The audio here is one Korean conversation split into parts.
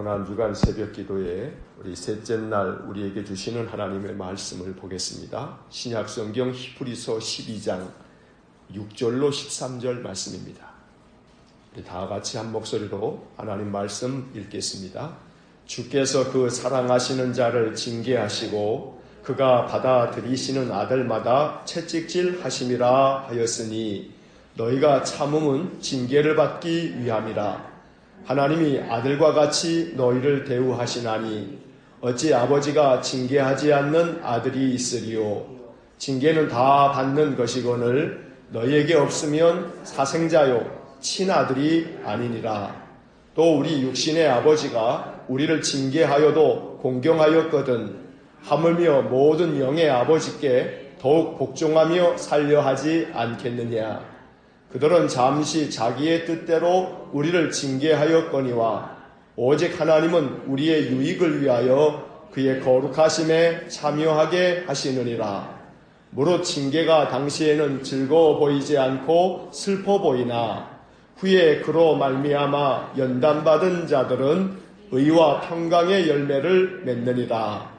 고난주간 새벽기도에 우리 셋째 날 우리에게 주시는 하나님의 말씀을 보겠습니다. 신약성경 히브리서 12장 6절로 13절 말씀입니다. 우리 다 같이 한 목소리로 하나님 말씀 읽겠습니다. 주께서 그 사랑하시는 자를 징계하시고 그가 받아들이시는 아들마다 채찍질 하심이라 하였으니 너희가 참음은 징계를 받기 위함이라. 하나님이 아들과 같이 너희를 대우하시나니 어찌 아버지가 징계하지 않는 아들이 있으리요. 징계는 다 받는 것이거늘 너희에게 없으면 사생자요 친아들이 아니니라. 또 우리 육신의 아버지가 우리를 징계하여도 공경하였거든 하물며 모든 영의 아버지께 더욱 복종하며 살려하지 않겠느냐. 그들은 잠시 자기의 뜻대로 우리를 징계하였거니와 오직 하나님은 우리의 유익을 위하여 그의 거룩하심에 참여하게 하시느니라. 무릇 징계가 당시에는 즐거워 보이지 않고 슬퍼 보이나 후에 그로 말미암아 연단받은 자들은 의와 평강의 열매를 맺느니라.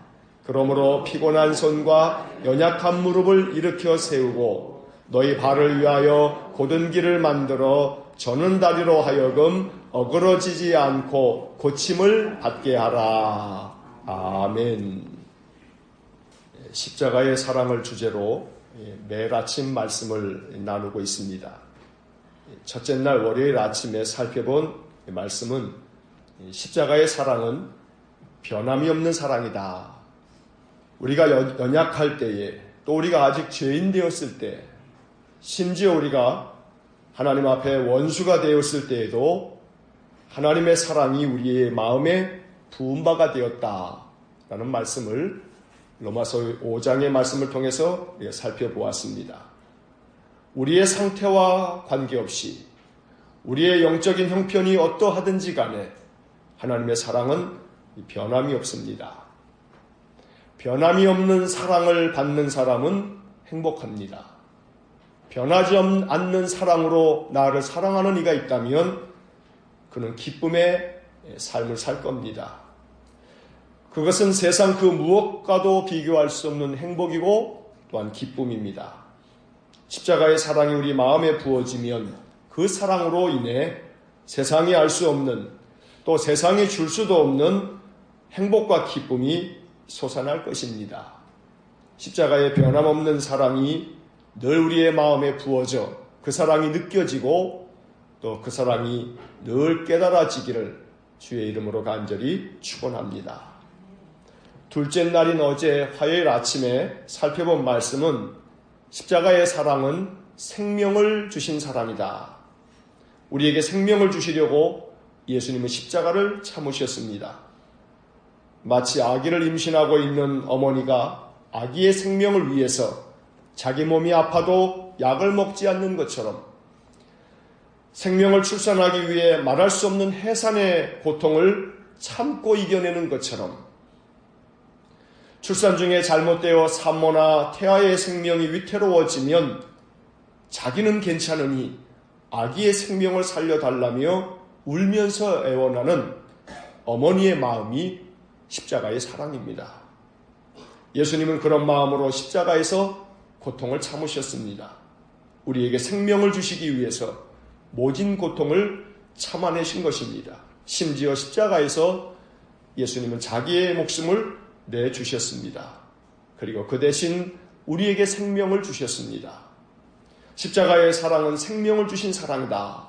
그러므로 피곤한 손과 연약한 무릎을 일으켜 세우고 너희 발을 위하여 곧은 길을 만들어 저는 다리로 하여금 어그러지지 않고 고침을 받게 하라. 아멘. 십자가의 사랑을 주제로 매일 아침 말씀을 나누고 있습니다. 첫째 날 월요일 아침에 살펴본 말씀은 십자가의 사랑은 변함이 없는 사랑이다. 우리가 연약할 때에 또 우리가 아직 죄인 되었을 때 심지어 우리가 하나님 앞에 원수가 되었을 때에도 하나님의 사랑이 우리의 마음에 부은 바가 되었다라는 말씀을 로마서 5장의 말씀을 통해서 살펴보았습니다. 우리의 상태와 관계없이 우리의 영적인 형편이 어떠하든지 간에 하나님의 사랑은 변함이 없습니다. 변함이 없는 사랑을 받는 사람은 행복합니다. 변하지 않는 사랑으로 나를 사랑하는 이가 있다면 그는 기쁨의 삶을 살 겁니다. 그것은 세상 그 무엇과도 비교할 수 없는 행복이고 또한 기쁨입니다. 십자가의 사랑이 우리 마음에 부어지면 그 사랑으로 인해 세상이 알 수 없는 또 세상이 줄 수도 없는 행복과 기쁨이 솟아날 것입니다. 십자가의 변함없는 사랑이 늘 우리의 마음에 부어져 그 사랑이 느껴지고 또 그 사랑이 늘 깨달아지기를 주의 이름으로 간절히 축원합니다. 둘째 날인 어제 화요일 아침에 살펴본 말씀은 십자가의 사랑은 생명을 주신 사랑이다. 우리에게 생명을 주시려고 예수님은 십자가를 참으셨습니다. 마치 아기를 임신하고 있는 어머니가 아기의 생명을 위해서 자기 몸이 아파도 약을 먹지 않는 것처럼 생명을 출산하기 위해 말할 수 없는 해산의 고통을 참고 이겨내는 것처럼 출산 중에 잘못되어 산모나 태아의 생명이 위태로워지면 자기는 괜찮으니 아기의 생명을 살려달라며 울면서 애원하는 어머니의 마음이 십자가의 사랑입니다. 예수님은 그런 마음으로 십자가에서 고통을 참으셨습니다. 우리에게 생명을 주시기 위해서 모진 고통을 참아내신 것입니다. 심지어 십자가에서 예수님은 자기의 목숨을 내주셨습니다. 그리고 그 대신 우리에게 생명을 주셨습니다. 십자가의 사랑은 생명을 주신 사랑이다.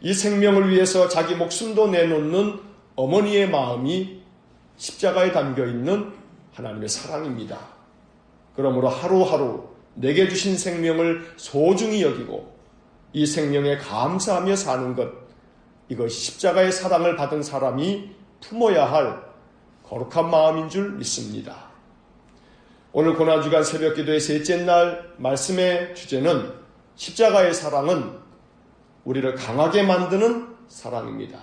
이 생명을 위해서 자기 목숨도 내놓는 어머니의 마음이 십자가에 담겨있는 하나님의 사랑입니다. 그러므로 하루하루 내게 주신 생명을 소중히 여기고 이 생명에 감사하며 사는 것, 이것이 십자가의 사랑을 받은 사람이 품어야 할 거룩한 마음인 줄 믿습니다. 오늘 고난주간 새벽기도의 셋째 날 말씀의 주제는 십자가의 사랑은 우리를 강하게 만드는 사랑입니다.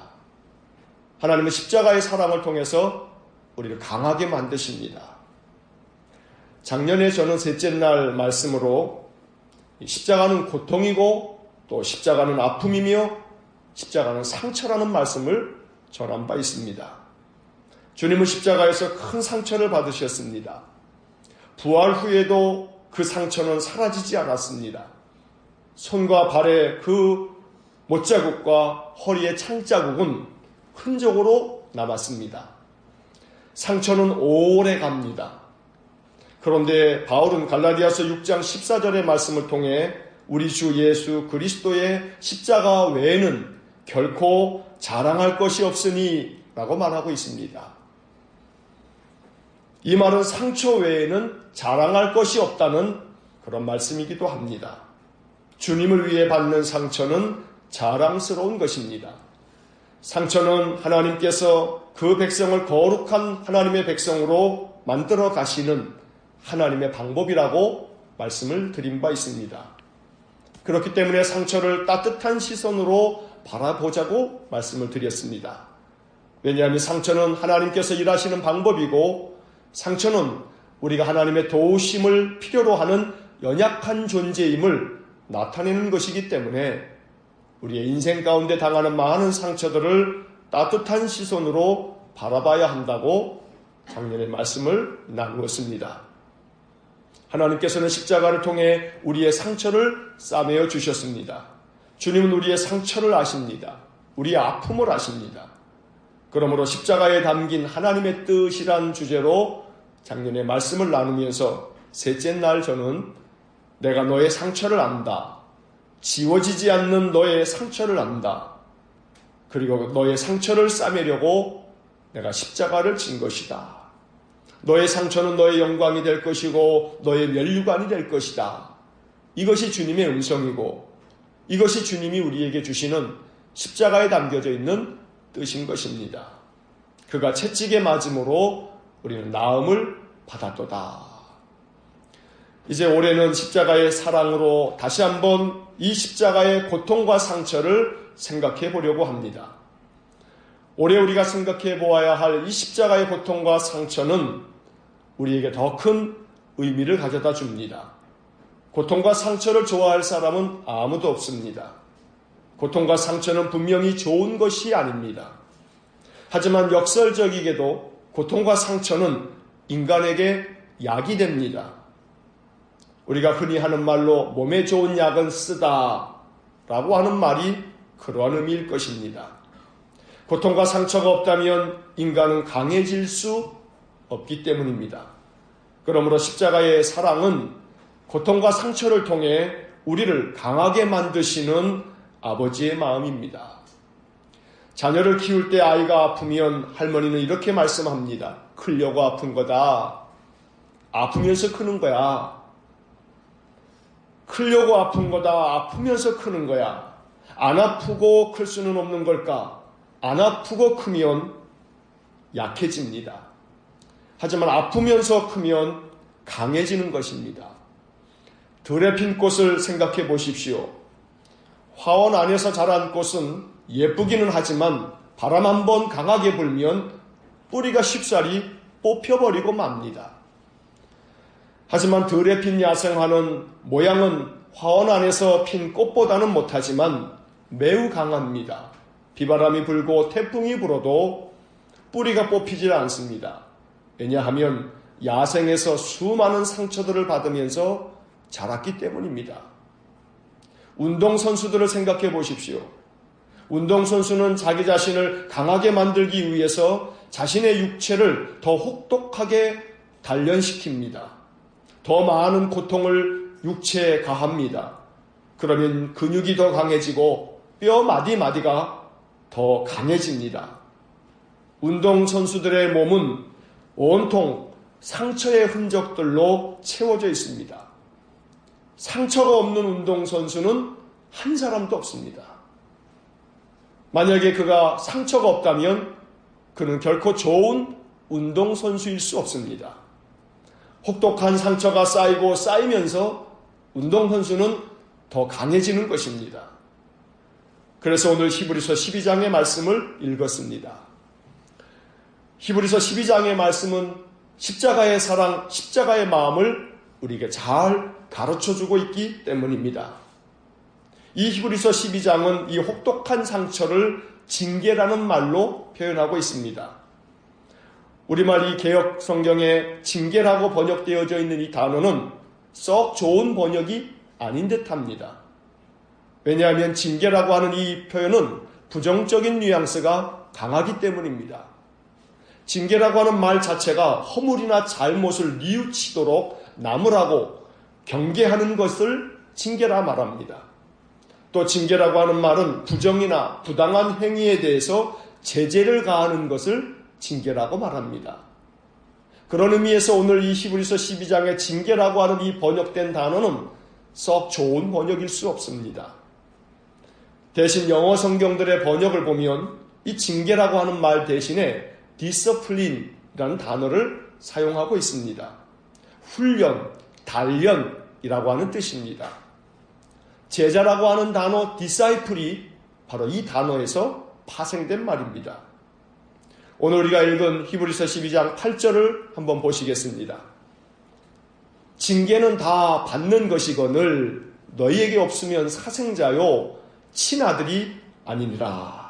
하나님은 십자가의 사랑을 통해서 우리를 강하게 만드십니다. 작년에 저는 셋째 날 말씀으로 십자가는 고통이고 또 십자가는 아픔이며 십자가는 상처라는 말씀을 전한 바 있습니다. 주님은 십자가에서 큰 상처를 받으셨습니다. 부활 후에도 그 상처는 사라지지 않았습니다. 손과 발의 그 못자국과 허리의 창자국은 흔적으로 남았습니다. 상처는 오래 갑니다. 그런데 바울은 갈라디아서 6장 14절의 말씀을 통해 우리 주 예수 그리스도의 십자가 외에는 결코 자랑할 것이 없으니 라고 말하고 있습니다. 이 말은 상처 외에는 자랑할 것이 없다는 그런 말씀이기도 합니다. 주님을 위해 받는 상처는 자랑스러운 것입니다. 상처는 하나님께서 그 백성을 거룩한 하나님의 백성으로 만들어 가시는 하나님의 방법이라고 말씀을 드린 바 있습니다. 그렇기 때문에 상처를 따뜻한 시선으로 바라보자고 말씀을 드렸습니다. 왜냐하면 상처는 하나님께서 일하시는 방법이고 상처는 우리가 하나님의 도우심을 필요로 하는 연약한 존재임을 나타내는 것이기 때문에 우리의 인생 가운데 당하는 많은 상처들을 따뜻한 시선으로 바라봐야 한다고 작년에 말씀을 나누었습니다. 하나님께서는 십자가를 통해 우리의 상처를 싸매어 주셨습니다. 주님은 우리의 상처를 아십니다. 우리의 아픔을 아십니다. 그러므로 십자가에 담긴 하나님의 뜻이란 주제로 작년에 말씀을 나누면서 셋째 날 저는 내가 너의 상처를 안다. 지워지지 않는 너의 상처를 안다. 그리고 너의 상처를 싸매려고 내가 십자가를 진 것이다. 너의 상처는 너의 영광이 될 것이고 너의 면류관이 될 것이다. 이것이 주님의 음성이고 이것이 주님이 우리에게 주시는 십자가에 담겨져 있는 뜻인 것입니다. 그가 채찍에 맞음으로 우리는 나음을 받았도다. 이제 올해는 십자가의 사랑으로 다시 한번 이 십자가의 고통과 상처를 생각해 보려고 합니다. 올해 우리가 생각해 보아야 할 이 십자가의 고통과 상처는 우리에게 더 큰 의미를 가져다 줍니다. 고통과 상처를 좋아할 사람은 아무도 없습니다. 고통과 상처는 분명히 좋은 것이 아닙니다. 하지만 역설적이게도 고통과 상처는 인간에게 약이 됩니다. 우리가 흔히 하는 말로 몸에 좋은 약은 쓰다 라고 하는 말이 그러한 의미일 것입니다. 고통과 상처가 없다면 인간은 강해질 수 없기 때문입니다. 그러므로 십자가의 사랑은 고통과 상처를 통해 우리를 강하게 만드시는 아버지의 마음입니다. 자녀를 키울 때 아이가 아프면 할머니는 이렇게 말씀합니다. 크려고 아픈 거다. 아프면서 크는 거야. 크려고 아픈 거다. 아프면서 크는 거야. 안 아프고 클 수는 없는 걸까? 안 아프고 크면 약해집니다. 하지만 아프면서 크면 강해지는 것입니다. 들에 핀 꽃을 생각해 보십시오. 화원 안에서 자란 꽃은 예쁘기는 하지만 바람 한번 강하게 불면 뿌리가 쉽사리 뽑혀버리고 맙니다. 하지만 들에 핀 야생화는 모양은 화원 안에서 핀 꽃보다는 못하지만 매우 강합니다. 비바람이 불고 태풍이 불어도 뿌리가 뽑히질 않습니다. 왜냐하면 야생에서 수많은 상처들을 받으면서 자랐기 때문입니다. 운동선수들을 생각해 보십시오. 운동선수는 자기 자신을 강하게 만들기 위해서 자신의 육체를 더 혹독하게 단련시킵니다. 더 많은 고통을 육체에 가합니다. 그러면 근육이 더 강해지고 뼈 마디마디가 더 강해집니다. 운동선수들의 몸은 온통 상처의 흔적들로 채워져 있습니다. 상처가 없는 운동선수는 한 사람도 없습니다. 만약에 그가 상처가 없다면 그는 결코 좋은 운동선수일 수 없습니다. 혹독한 상처가 쌓이고 쌓이면서 운동선수는 더 강해지는 것입니다. 그래서 오늘 히브리서 12장의 말씀을 읽었습니다. 히브리서 12장의 말씀은 십자가의 사랑, 십자가의 마음을 우리에게 잘 가르쳐주고 있기 때문입니다. 이 히브리서 12장은 이 혹독한 상처를 징계라는 말로 표현하고 있습니다. 우리말 이 개역 성경에 징계라고 번역되어져 있는 이 단어는 썩 좋은 번역이 아닌 듯합니다. 왜냐하면 징계라고 하는 이 표현은 부정적인 뉘앙스가 강하기 때문입니다. 징계라고 하는 말 자체가 허물이나 잘못을 뉘우치도록 나무라고 경계하는 것을 징계라 말합니다. 또 징계라고 하는 말은 부정이나 부당한 행위에 대해서 제재를 가하는 것을 징계라고 말합니다. 그런 의미에서 오늘 이 히브리서 12장의 징계라고 하는 이 번역된 단어는 썩 좋은 번역일 수 없습니다. 대신 영어 성경들의 번역을 보면 이 징계라고 하는 말 대신에 discipline이라는 단어를 사용하고 있습니다. 훈련, 단련이라고 하는 뜻입니다. 제자라고 하는 단어 disciple이 바로 이 단어에서 파생된 말입니다. 오늘 우리가 읽은 히브리서 12장 8절을 한번 보시겠습니다. 징계는 다 받는 것이거늘 너희에게 없으면 사생자요 친아들이 아니니라.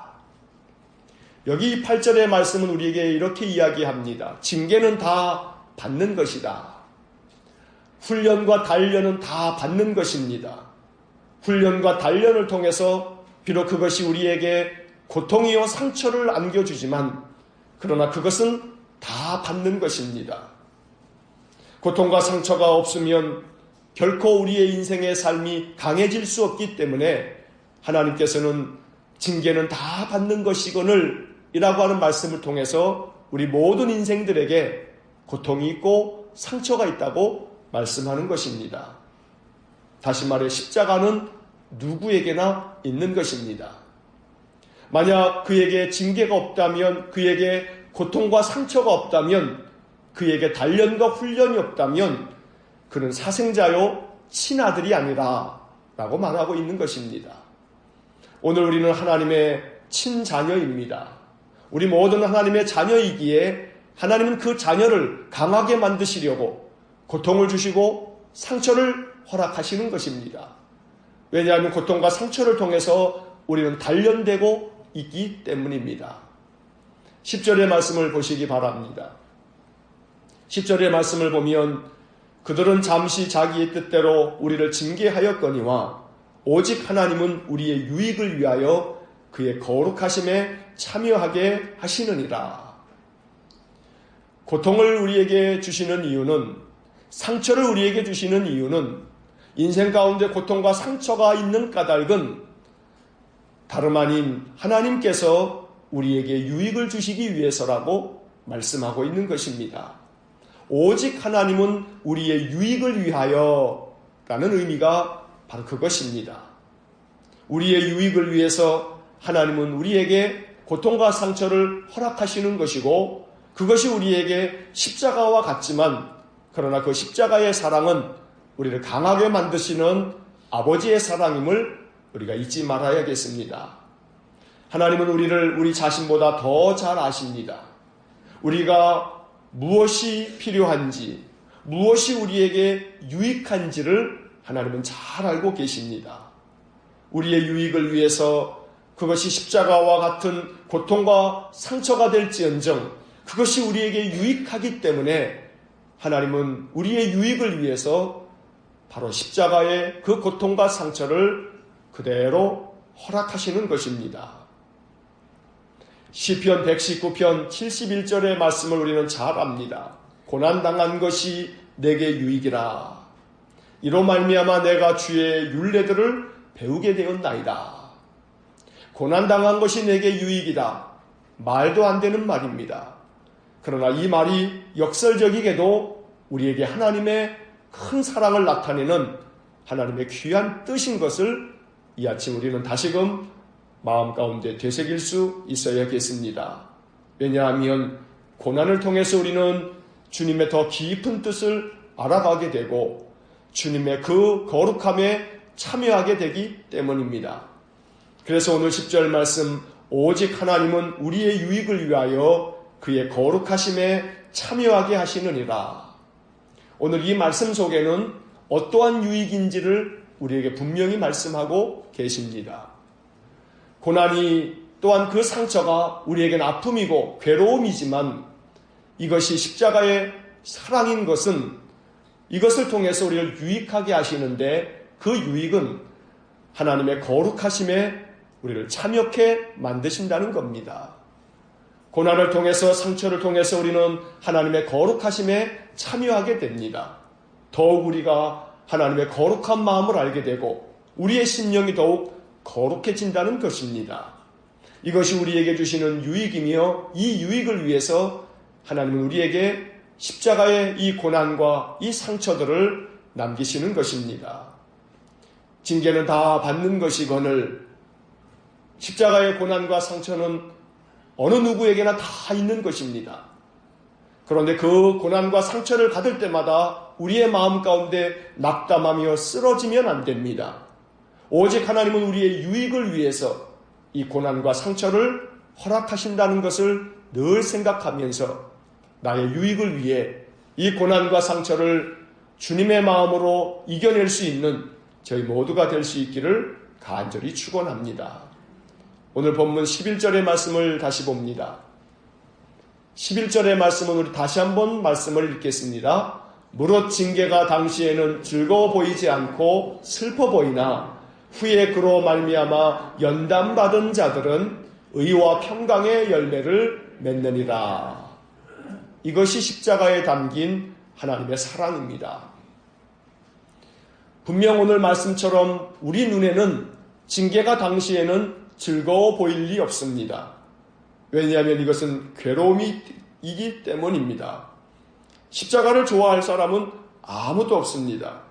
여기 8절의 말씀은 우리에게 이렇게 이야기합니다. 징계는 다 받는 것이다. 훈련과 단련은 다 받는 것입니다. 훈련과 단련을 통해서 비록 그것이 우리에게 고통이요 상처를 안겨주지만 그러나 그것은 다 받는 것입니다. 고통과 상처가 없으면 결코 우리의 인생의 삶이 강해질 수 없기 때문에 하나님께서는 징계는 다 받는 것이거늘 이라고 하는 말씀을 통해서 우리 모든 인생들에게 고통이 있고 상처가 있다고 말씀하는 것입니다. 다시 말해 십자가는 누구에게나 있는 것입니다. 만약 그에게 징계가 없다면, 그에게 고통과 상처가 없다면, 그에게 단련과 훈련이 없다면 그는 사생자요 친아들이 아니라 라고 말하고 있는 것입니다. 오늘 우리는 하나님의 친자녀입니다. 우리 모든 하나님의 자녀이기에 하나님은 그 자녀를 강하게 만드시려고 고통을 주시고 상처를 허락하시는 것입니다. 왜냐하면 고통과 상처를 통해서 우리는 단련되고 있기 때문입니다. 10절의 말씀을 보시기 바랍니다. 10절의 말씀을 보면 그들은 잠시 자기의 뜻대로 우리를 징계하였거니와 오직 하나님은 우리의 유익을 위하여 그의 거룩하심에 참여하게 하시느니라. 고통을 우리에게 주시는 이유는, 상처를 우리에게 주시는 이유는, 인생 가운데 고통과 상처가 있는 까닭은 다름 아닌 하나님께서 우리에게 유익을 주시기 위해서라고 말씀하고 있는 것입니다. 오직 하나님은 우리의 유익을 위하여 라는 의미가 바로 그것입니다. 우리의 유익을 위해서 하나님은 우리에게 고통과 상처를 허락하시는 것이고, 그것이 우리에게 십자가와 같지만 그러나 그 십자가의 사랑은 우리를 강하게 만드시는 아버지의 사랑임을 우리가 잊지 말아야겠습니다. 하나님은 우리를 우리 자신보다 더 잘 아십니다. 우리가 무엇이 필요한지, 무엇이 우리에게 유익한지를 하나님은 잘 알고 계십니다. 우리의 유익을 위해서 그것이 십자가와 같은 고통과 상처가 될지언정 그것이 우리에게 유익하기 때문에 하나님은 우리의 유익을 위해서 바로 십자가의 그 고통과 상처를 그대로 허락하시는 것입니다. 시편 119편 71절의 말씀을 우리는 잘 압니다. 고난당한 것이 내게 유익이라. 이로 말미암아 내가 주의 율례들을 배우게 되었나이다. 고난당한 것이 내게 유익이다. 말도 안 되는 말입니다. 그러나 이 말이 역설적이게도 우리에게 하나님의 큰 사랑을 나타내는 하나님의 귀한 뜻인 것을 이 아침 우리는 다시금 마음 가운데 되새길 수 있어야겠습니다. 왜냐하면 고난을 통해서 우리는 주님의 더 깊은 뜻을 알아가게 되고 주님의 그 거룩함에 참여하게 되기 때문입니다. 그래서 오늘 10절 말씀, 오직 하나님은 우리의 유익을 위하여 그의 거룩하심에 참여하게 하시느니라. 오늘 이 말씀 속에는 어떠한 유익인지를 우리에게 분명히 말씀하고 계십니다. 고난이 또한 그 상처가 우리에겐 아픔이고 괴로움이지만 이것이 십자가의 사랑인 것은 이것을 통해서 우리를 유익하게 하시는데 그 유익은 하나님의 거룩하심에 우리를 참여케 만드신다는 겁니다. 고난을 통해서 상처를 통해서 우리는 하나님의 거룩하심에 참여하게 됩니다. 더욱 우리가 하나님의 거룩한 마음을 알게 되고 우리의 심령이 더욱 거룩해진다는 것입니다. 이것이 우리에게 주시는 유익이며 이 유익을 위해서 하나님은 우리에게 십자가의 이 고난과 이 상처들을 남기시는 것입니다. 징계는 다 받는 것이거늘 십자가의 고난과 상처는 어느 누구에게나 다 있는 것입니다. 그런데 그 고난과 상처를 받을 때마다 우리의 마음 가운데 낙담하며 쓰러지면 안 됩니다. 오직 하나님은 우리의 유익을 위해서 이 고난과 상처를 허락하신다는 것을 늘 생각하면서 나의 유익을 위해 이 고난과 상처를 주님의 마음으로 이겨낼 수 있는 저희 모두가 될 수 있기를 간절히 축원합니다. 오늘 본문 11절의 말씀을 다시 봅니다. 11절의 말씀은 우리 다시 한번 말씀을 읽겠습니다. 무릇 징계가 당시에는 즐거워 보이지 않고 슬퍼 보이나 후에 그로 말미암아 연단받은 자들은 의와 평강의 열매를 맺느니라. 이것이 십자가에 담긴 하나님의 사랑입니다. 분명 오늘 말씀처럼 우리 눈에는 징계가 당시에는 즐거워 보일 리 없습니다. 왜냐하면 이것은 괴로움이기 때문입니다. 십자가를 좋아할 사람은 아무도 없습니다.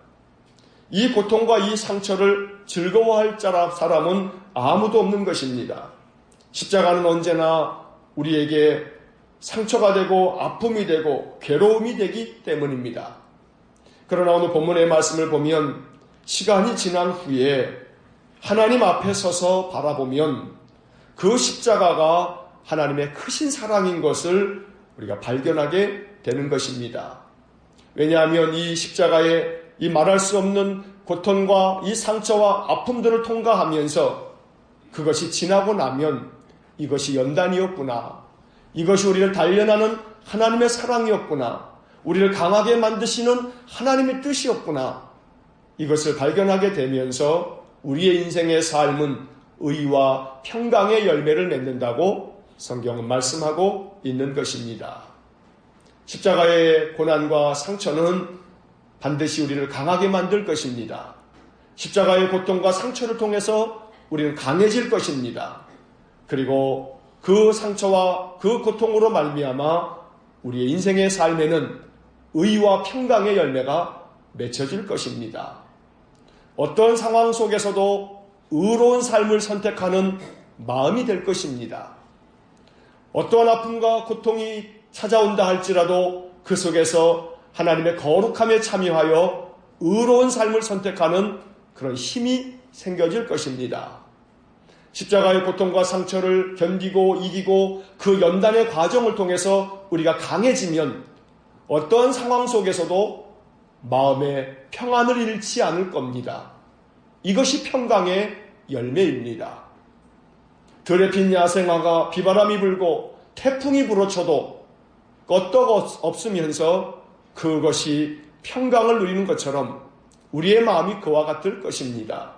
이 고통과 이 상처를 즐거워할 사람은 아무도 없는 것입니다. 십자가는 언제나 우리에게 상처가 되고 아픔이 되고 괴로움이 되기 때문입니다. 그러나 오늘 본문의 말씀을 보면 시간이 지난 후에 하나님 앞에 서서 바라보면 그 십자가가 하나님의 크신 사랑인 것을 우리가 발견하게 되는 것입니다. 왜냐하면 이 십자가의 이 말할 수 없는 고통과 이 상처와 아픔들을 통과하면서 그것이 지나고 나면 이것이 연단이었구나. 이것이 우리를 단련하는 하나님의 사랑이었구나. 우리를 강하게 만드시는 하나님의 뜻이었구나. 이것을 발견하게 되면서 우리의 인생의 삶은 의와 평강의 열매를 맺는다고 성경은 말씀하고 있는 것입니다. 십자가의 고난과 상처는 반드시 우리를 강하게 만들 것입니다. 십자가의 고통과 상처를 통해서 우리는 강해질 것입니다. 그리고 그 상처와 그 고통으로 말미암아 우리의 인생의 삶에는 의와 평강의 열매가 맺혀질 것입니다. 어떤 상황 속에서도 의로운 삶을 선택하는 마음이 될 것입니다. 어떠한 아픔과 고통이 찾아온다 할지라도 그 속에서 하나님의 거룩함에 참여하여 의로운 삶을 선택하는 그런 힘이 생겨질 것입니다. 십자가의 고통과 상처를 견디고 이기고 그 연단의 과정을 통해서 우리가 강해지면 어떠한 상황 속에서도 마음의 평안을 잃지 않을 겁니다. 이것이 평강의 열매입니다. 들에 핀 야생화가 비바람이 불고 태풍이 불어쳐도 끄떡 없으면서 그것이 평강을 누리는 것처럼 우리의 마음이 그와 같을 것입니다.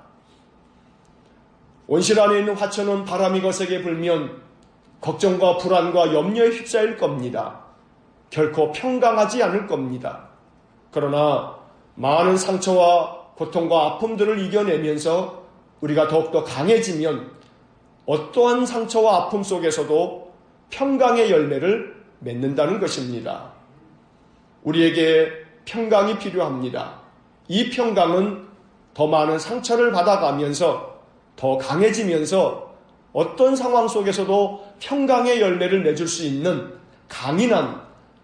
온실 안에 있는 화초는 바람이 거세게 불면 걱정과 불안과 염려에 휩싸일 겁니다. 결코 평강하지 않을 겁니다. 그러나 많은 상처와 고통과 아픔들을 이겨내면서 우리가 더욱더 강해지면 어떠한 상처와 아픔 속에서도 평강의 열매를 맺는다는 것입니다. 우리에게 평강이 필요합니다. 이 평강은 더 많은 상처를 받아가면서 더 강해지면서 어떤 상황 속에서도 평강의 열매를 맺을 수 있는 강인한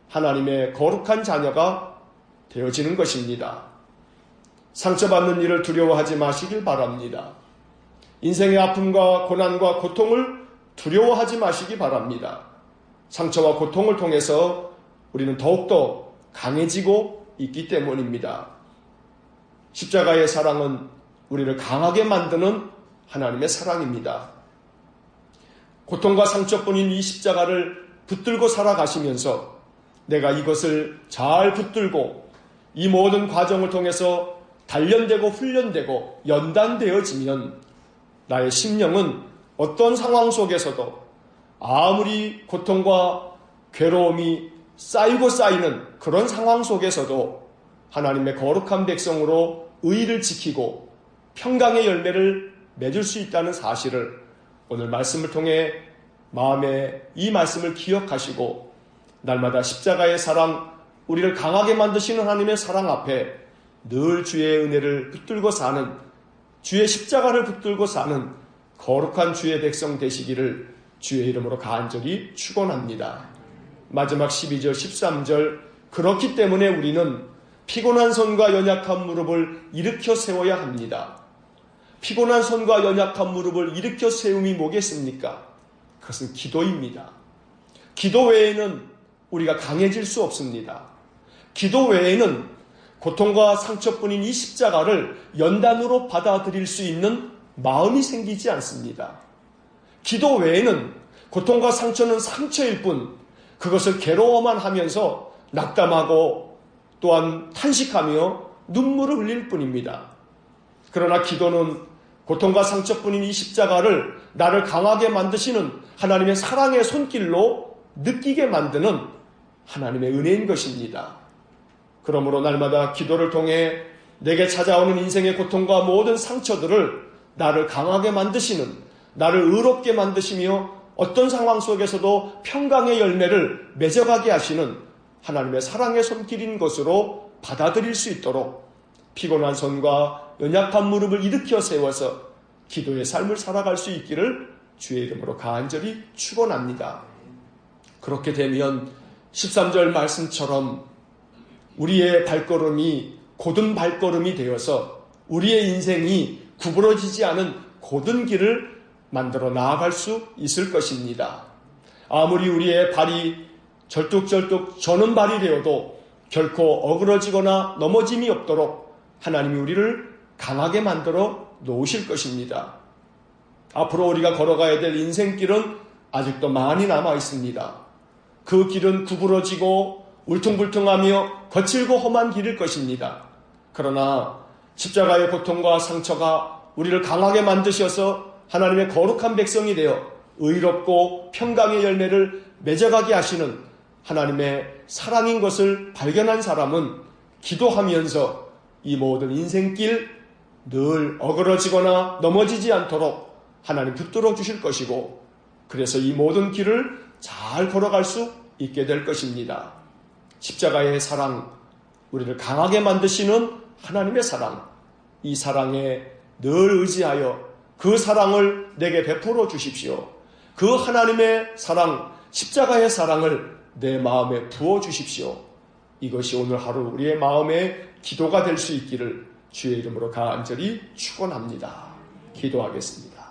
하나님의 거룩한 자녀가 되어지는 것입니다. 상처받는 일을 두려워하지 마시길 바랍니다. 인생의 아픔과 고난과 고통을 두려워하지 마시기 바랍니다. 상처와 고통을 통해서 우리는 더욱더 강해지고 있기 때문입니다. 십자가의 사랑은 우리를 강하게 만드는 하나님의 사랑입니다. 고통과 상처뿐인 이 십자가를 붙들고 살아가시면서 내가 이것을 잘 붙들고 이 모든 과정을 통해서 단련되고 훈련되고 연단되어지면 나의 심령은 어떤 상황 속에서도 아무리 고통과 괴로움이 쌓이고 쌓이는 그런 상황 속에서도 하나님의 거룩한 백성으로 의를 지키고 평강의 열매를 맺을 수 있다는 사실을 오늘 말씀을 통해 마음에 이 말씀을 기억하시고 날마다 십자가의 사랑, 우리를 강하게 만드시는 하나님의 사랑 앞에 늘 주의 은혜를 붙들고 사는, 주의 십자가를 붙들고 사는 거룩한 주의 백성 되시기를 주의 이름으로 간절히 축원합니다. 마지막 12절 13절 그렇기 때문에 우리는 피곤한 손과 연약한 무릎을 일으켜 세워야 합니다. 피곤한 손과 연약한 무릎을 일으켜 세움이 뭐겠습니까? 그것은 기도입니다. 기도 외에는 우리가 강해질 수 없습니다. 기도 외에는 고통과 상처뿐인 이 십자가를 연단으로 받아들일 수 있는 마음이 생기지 않습니다. 기도 외에는 고통과 상처는 상처일 뿐 그것을 괴로워만 하면서 낙담하고 또한 탄식하며 눈물을 흘릴 뿐입니다. 그러나 기도는 고통과 상처뿐인 이 십자가를 나를 강하게 만드시는 하나님의 사랑의 손길로 느끼게 만드는 하나님의 은혜인 것입니다. 그러므로 날마다 기도를 통해 내게 찾아오는 인생의 고통과 모든 상처들을 나를 강하게 만드시는, 나를 의롭게 만드시며 어떤 상황 속에서도 평강의 열매를 맺어가게 하시는 하나님의 사랑의 손길인 것으로 받아들일 수 있도록 피곤한 손과 연약한 무릎을 일으켜 세워서 기도의 삶을 살아갈 수 있기를 주의 이름으로 간절히 축원합니다. 그렇게 되면 13절 말씀처럼 우리의 발걸음이 곧은 발걸음이 되어서 우리의 인생이 구부러지지 않은 곧은 길을 만들어 나아갈 수 있을 것입니다. 아무리 우리의 발이 절뚝절뚝 저는 발이 되어도 결코 어그러지거나 넘어짐이 없도록 하나님이 우리를 강하게 만들어 놓으실 것입니다. 앞으로 우리가 걸어가야 될 인생길은 아직도 많이 남아 있습니다. 그 길은 구부러지고 울퉁불퉁하며 거칠고 험한 길일 것입니다. 그러나 십자가의 고통과 상처가 우리를 강하게 만드셔서 하나님의 거룩한 백성이 되어 의롭고 평강의 열매를 맺어가게 하시는 하나님의 사랑인 것을 발견한 사람은 기도하면서 이 모든 인생길 늘 어그러지거나 넘어지지 않도록 하나님 붙들어 주실 것이고 그래서 이 모든 길을 잘 걸어갈 수 있게 될 것입니다. 십자가의 사랑, 우리를 강하게 만드시는 하나님의 사랑, 이 사랑에 늘 의지하여 그 사랑을 내게 베풀어 주십시오. 그 하나님의 사랑, 십자가의 사랑을 내 마음에 부어 주십시오. 이것이 오늘 하루 우리의 마음의 기도가 될 수 있기를 주의 이름으로 간절히 축원합니다. 기도하겠습니다.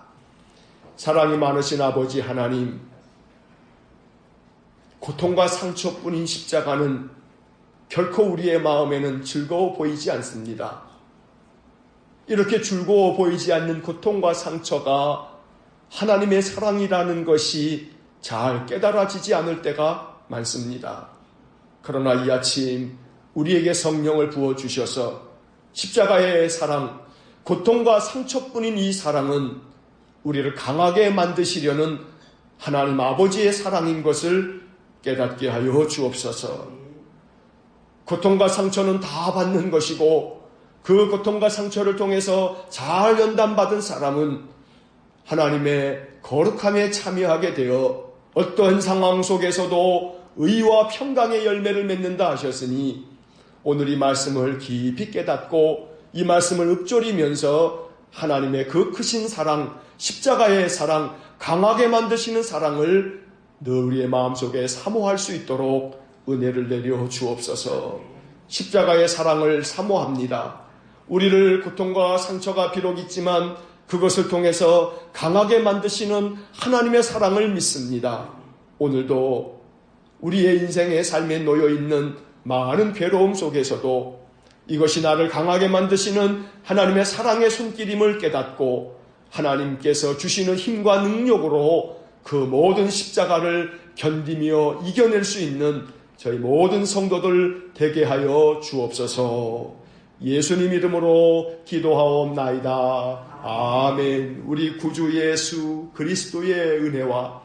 사랑이 많으신 아버지 하나님, 고통과 상처뿐인 십자가는 결코 우리의 마음에는 즐거워 보이지 않습니다. 이렇게 즐거워 보이지 않는 고통과 상처가 하나님의 사랑이라는 것이 잘 깨달아지지 않을 때가 많습니다. 그러나 이 아침 우리에게 성령을 부어주셔서 십자가의 사랑, 고통과 상처뿐인 이 사랑은 우리를 강하게 만드시려는 하나님 아버지의 사랑인 것을 깨닫게 하여 주옵소서. 고통과 상처는 다 받는 것이고 그 고통과 상처를 통해서 잘 연단받은 사람은 하나님의 거룩함에 참여하게 되어 어떠한 상황 속에서도 의와 평강의 열매를 맺는다 하셨으니 오늘 이 말씀을 깊이 깨닫고 이 말씀을 읊조리면서 하나님의 그 크신 사랑, 십자가의 사랑, 강하게 만드시는 사랑을 늘 우리의 마음속에 사모할 수 있도록 은혜를 내려 주옵소서. 십자가의 사랑을 사모합니다. 우리를 고통과 상처가 비록 있지만 그것을 통해서 강하게 만드시는 하나님의 사랑을 믿습니다. 오늘도 우리의 인생의 삶에 놓여있는 많은 괴로움 속에서도 이것이 나를 강하게 만드시는 하나님의 사랑의 손길임을 깨닫고 하나님께서 주시는 힘과 능력으로 그 모든 십자가를 견디며 이겨낼 수 있는 저희 모든 성도들 되게 하여 주옵소서. 예수님 이름으로 기도하옵나이다. 아멘. 우리 구주 예수 그리스도의 은혜와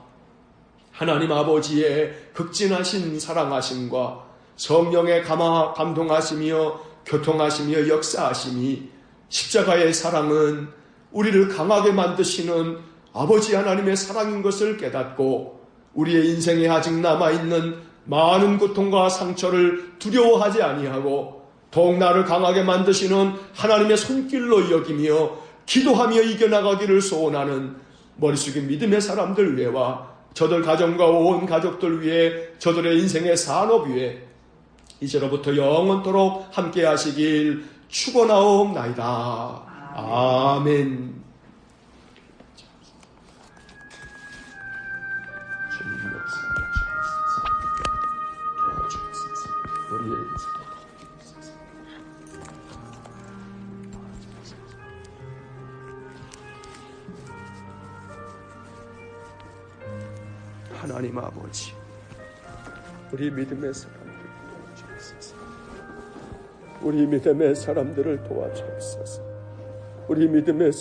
하나님 아버지의 극진하신 사랑하심과 성령의 감동하시며 교통하시며 역사하심이, 십자가의 사랑은 우리를 강하게 만드시는 아버지 하나님의 사랑인 것을 깨닫고 우리의 인생에 아직 남아있는 많은 고통과 상처를 두려워하지 아니하고 더욱 나를 강하게 만드시는 하나님의 손길로 여기며 기도하며 이겨나가기를 소원하는 머리 숙인 믿음의 사람들 위에와 저들 가정과 온 가족들 위해, 저들의 인생의 산업 위에 이제로부터 영원토록 함께 하시길 축원하옵나이다. 아멘. 하나님 아버지, 우리 믿음의 사람들 도와주옵소서. 우리 믿음의 사람들을 도와주옵소서. 우리 믿음의